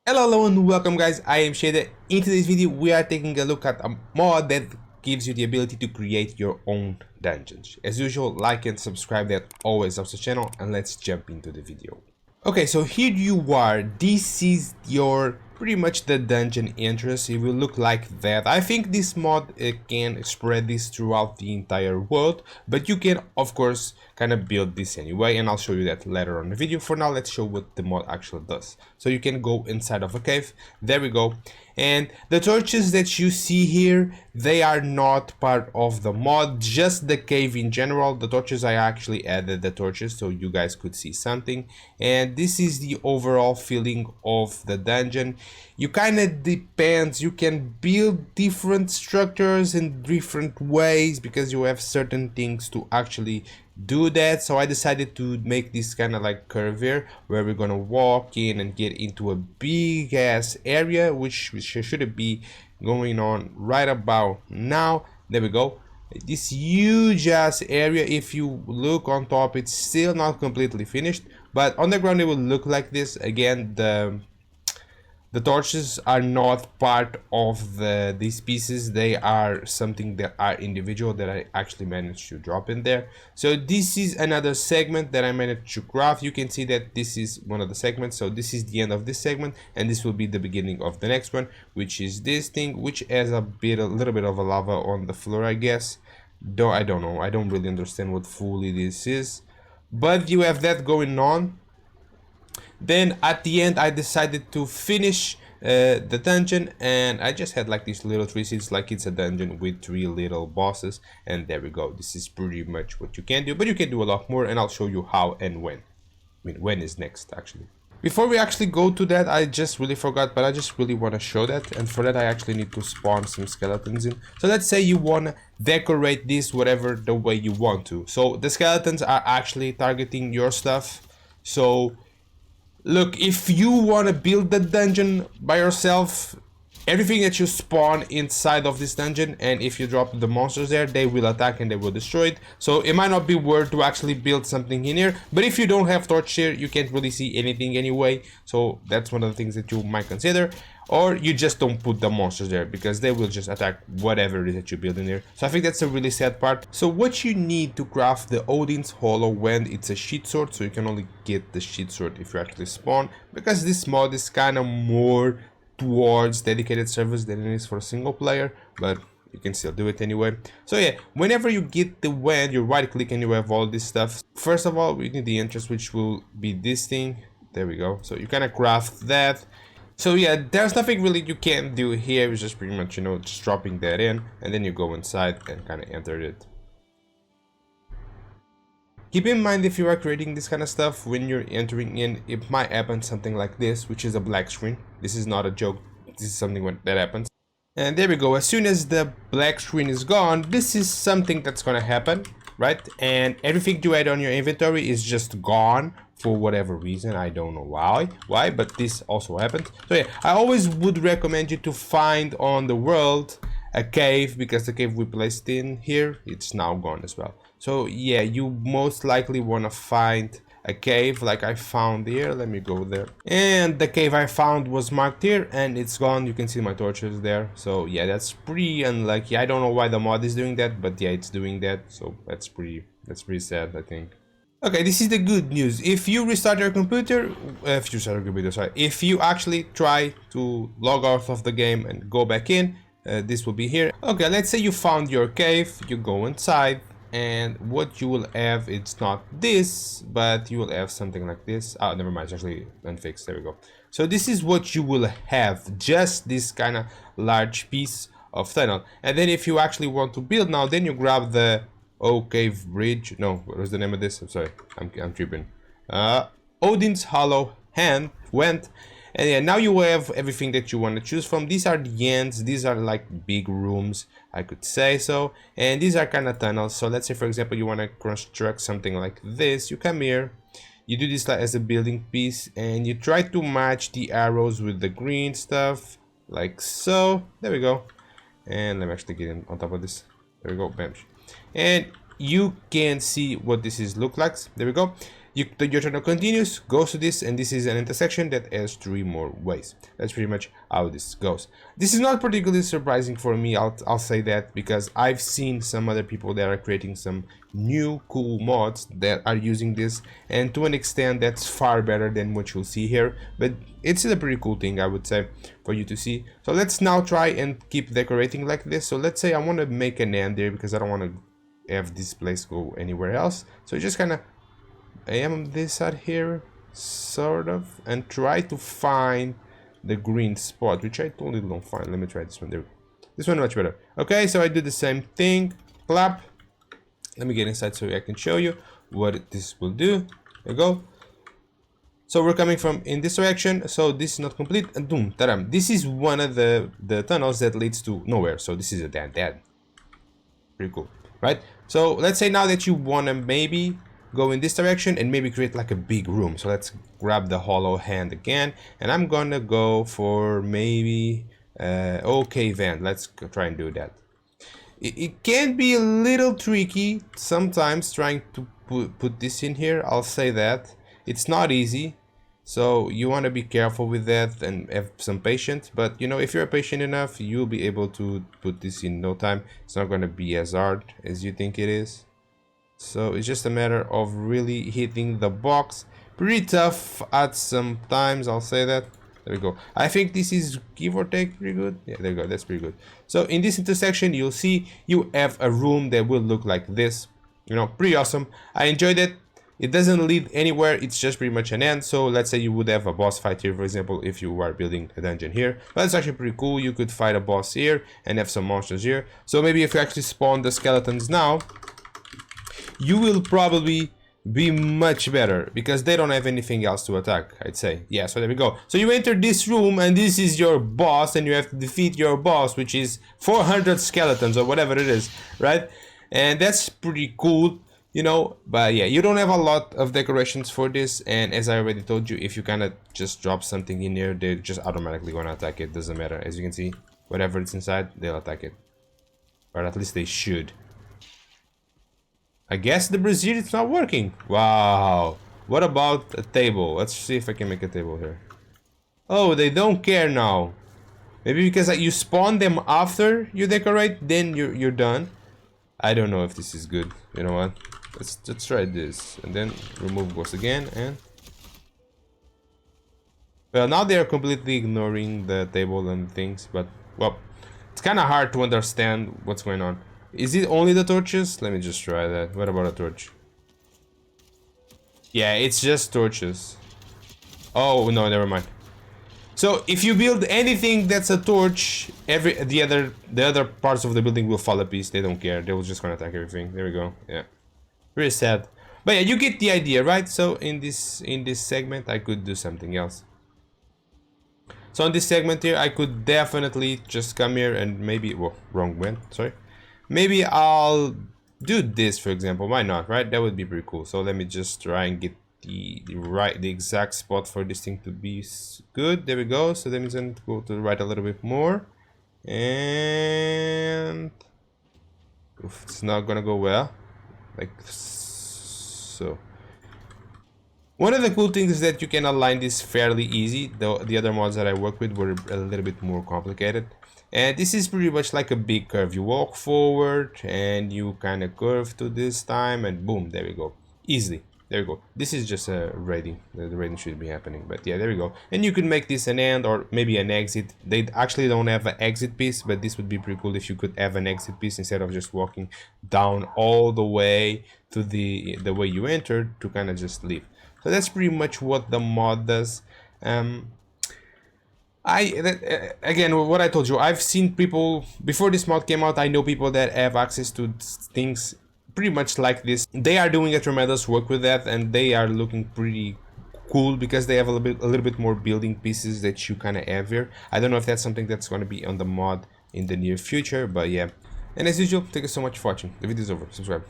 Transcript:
Hello and welcome guys, I am Shieda. In today's video we are taking a look at a mod that gives you the ability to create your own dungeons. As usual, like and subscribe, that always helps the channel, and let's jump into the video. Okay, so here you are. This is your pretty much the dungeon entrance. It will look like that. I think this mod can spread this throughout the entire world, but you can of course kind of build this anyway, and I'll show you that later on in the video. For now, let's show what the mod actually does. So you can go inside of a cave. There we go. And the torches that you see here, they are not part of the mod, just the cave in general. The torches, I actually added the torches so you guys could see something. And this is the overall feeling of the dungeon. You kind of depends, you can build different structures in different ways because you have certain things to actually do that. So I decided to make this kind of like curve here where we're gonna walk in and get into a big ass area, which should be going on right about now. There we go. This huge ass area, if you look on top, it's still not completely finished, but on the ground it will look like this. Again, the torches are not part of these pieces. They are something that are individual that I actually managed to drop in there. So this is another segment that I managed to craft. You can see that this is one of the segments. So this is the end of this segment, and this will be the beginning of the next one, which is this thing, which has a little bit of a lava on the floor, I guess. Though I don't know. I don't really understand what fully this is. But you have that going on. Then at the end I decided to finish the dungeon, and I just had like these little 3 seats, like it's a dungeon with 3 little bosses, and there we go. This is pretty much what you can do, but you can do a lot more, and I'll show you how and when. I mean, when is next actually. Before we actually go to that, I just really forgot, but I just really want to show that, and for that I actually need to spawn some skeletons in. So let's say you want to decorate this whatever the way you want to. So the skeletons are actually targeting your stuff. So look, if you want to build the dungeon by yourself, everything that you spawn inside of this dungeon, and if you drop the monsters there, they will attack and they will destroy it. So it might not be worth to actually build something in here, but if you don't have torch here, you can't really see anything anyway. So that's one of the things that you might consider. Or you just don't put the monsters there, because they will just attack whatever it is that you build in there. So I think that's a really sad part. So what you need to craft the Odin's Hollow Wand, it's a sheet sword, so you can only get the sheet sword if you actually spawn, because this mod is kind of more towards dedicated servers than it is for a single player, but you can still do it anyway. So yeah, whenever you get the wand, you right click and you have all this stuff. First of all, we need the entrance, which will be this thing. There we go. So you kind of craft that. So yeah, there's nothing really you can do here. It's just pretty much, you know, just dropping that in, and then you go inside and kind of enter it. Keep in mind, if you are creating this kind of stuff, when you're entering in, it might happen something like this, which is a black screen. This is not a joke. This is something that happens. And there we go. As soon as the black screen is gone, this is something that's gonna happen, right? And everything you had on your inventory is just gone for whatever reason. I don't know why, but this also happens. So yeah, I always would recommend you to find on the world a cave, because the cave we placed in here, it's now gone as well. So yeah, you most likely want to find a cave like I found here. Let me go there. And the cave I found was marked here, and it's gone. You can see my torches there. So yeah, that's pretty unlucky. I don't know why the mod is doing that, but yeah, it's doing that. So that's pretty sad, I think. Okay, this is the good news. If you restart your computer, if you actually try to log out of the game and go back in, this will be here. Okay, let's say you found your cave, you go inside, and what you will have, it's not this, but you will have something like this. Oh, never mind, it's actually unfixed. There we go. So this is what you will have, just this kind of large piece of tunnel. And then if you actually want to build now, then you grab the cave bridge. No, what was the name of this? I'm sorry, I'm tripping. Odin's Hollow Wand. And yeah, now you have everything that you want to choose from. These are the ends. These are like big rooms, I could say so. And these are kind of tunnels. So let's say, for example, you want to construct something like this. You come here, you do this like as a building piece, and you try to match the arrows with the green stuff, like so. There we go. And let me actually get in on top of this. There we go, bam. And you can see what this is look like. There we go. your tunnel continues, goes to this, and this is an intersection that has 3 more ways. That's pretty much how this goes. This is not particularly surprising for me, I'll say that, because I've seen some other people that are creating some new cool mods that are using this, and to an extent that's far better than what you'll see here, but it's a pretty cool thing, I would say, for you to see. So let's now try and keep decorating like this. So let's say I want to make an end there because I don't want to have this place go anywhere else, so just kind of aim this out here, sort of, and try to find the green spot, which I totally don't find. Let me try this one. There, this one much better. Okay, so I do the same thing. Clap. Let me get inside so I can show you what this will do. There we go. So we're coming from in this direction, so this is not complete, and boom, tadam. This is one of the tunnels that leads to nowhere, so this is a dead. Pretty cool, right? So let's say now that you want to maybe go in this direction and maybe create like a big room. So let's grab the hollow hand again, and I'm gonna go for maybe okay vent. Let's try and do that. It can be a little tricky sometimes trying to put this in here, I'll say that. It's not easy, so you want to be careful with that and have some patience, but you know, if you're patient enough, you'll be able to put this in no time. It's not going to be as hard as you think it is, so it's just a matter of really hitting the box. Pretty tough at some times, I'll say that. There we go. I think this is give or take pretty good. Yeah, there we go, that's pretty good. So in this intersection, you'll see you have a room that will look like this, you know, pretty awesome. I enjoyed it. It doesn't lead anywhere, it's just pretty much an end. So let's say you would have a boss fight here, for example, if you are building a dungeon here. But it's actually pretty cool. You could fight a boss here and have some monsters here. So maybe if you actually spawn the skeletons now, you will probably be much better because they don't have anything else to attack, I'd say. Yeah, so there we go. So you enter this room and this is your boss, and you have to defeat your boss, which is 400 skeletons or whatever it is, right? And that's pretty cool, you know. But yeah, you don't have a lot of decorations for this, and as I already told you, if you kind of just drop something in here, they're just automatically gonna attack it. Doesn't matter. As you can see, whatever it's inside, they'll attack it, or at least they should. I guess the brazier is not working. Wow. What about a table? Let's see if I can make a table here. Oh, they don't care now. Maybe because you spawn them after you decorate, then you're done. I don't know if this is good. You know what? Let's try this, and then remove ghost again, and well, now they are completely ignoring the table and things, but well, it's kind of hard to understand what's going on. Is it only the torches? Let me just try that. What about a torch? Yeah, it's just torches. Oh no, never mind. So if you build anything that's a torch, the other parts of the building will fall a piece. They don't care. They will just gonna attack everything. There we go. Yeah, very sad. But yeah, you get the idea, right? So in this segment, I could do something else. So in this segment here, I could definitely just come here and maybe, well, wrong one. Sorry. Maybe I'll do this, for example. Why not, right? That would be pretty cool. So let me just try and get the exact spot for this thing to be good. There we go. So then it's going to go to the right a little bit more, and oof, it's not gonna go well, like so. One of the cool things is that you can align this fairly easy. The other mods that I work with were a little bit more complicated. And this is pretty much like a big curve. You walk forward and you kind of curve to this time, and boom, there we go. Easily. There we go. This is just a raiding. The raiding should be happening. But yeah, there we go. And you could make this an end or maybe an exit. They actually don't have an exit piece, but this would be pretty cool if you could have an exit piece instead of just walking down all the way to the way you entered to kind of just leave. So that's pretty much what the mod does. Again, what I told you, I've seen people before this mod came out. I know people that have access to things pretty much like this. They are doing a tremendous work with that, and they are looking pretty cool because they have a little bit more building pieces that you kind of have here. I don't know if that's something that's going to be on the mod in the near future, but yeah. And as usual, thank you so much for watching. The video is over. Subscribe.